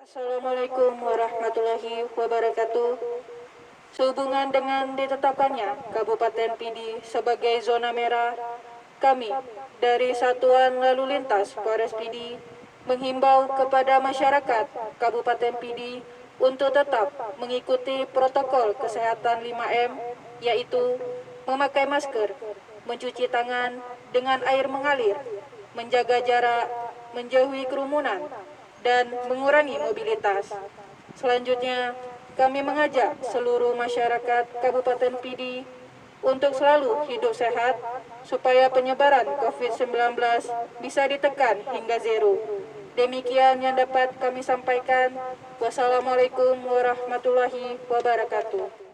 Assalamualaikum warahmatullahi wabarakatuh. Sehubungan dengan ditetapkannya Kabupaten Pidi sebagai zona merah, kami dari Satuan Lalu Lintas Polres Pidi menghimbau kepada masyarakat Kabupaten Pidi untuk tetap mengikuti protokol kesehatan 5M, yaitu memakai masker, mencuci tangan dengan air mengalir, menjaga jarak, menjauhi kerumunan, dan mengurangi mobilitas. Selanjutnya, kami mengajak seluruh masyarakat Kabupaten Pidi untuk selalu hidup sehat supaya penyebaran COVID-19 bisa ditekan hingga zero. Demikian yang dapat kami sampaikan. Wassalamualaikum warahmatullahi wabarakatuh.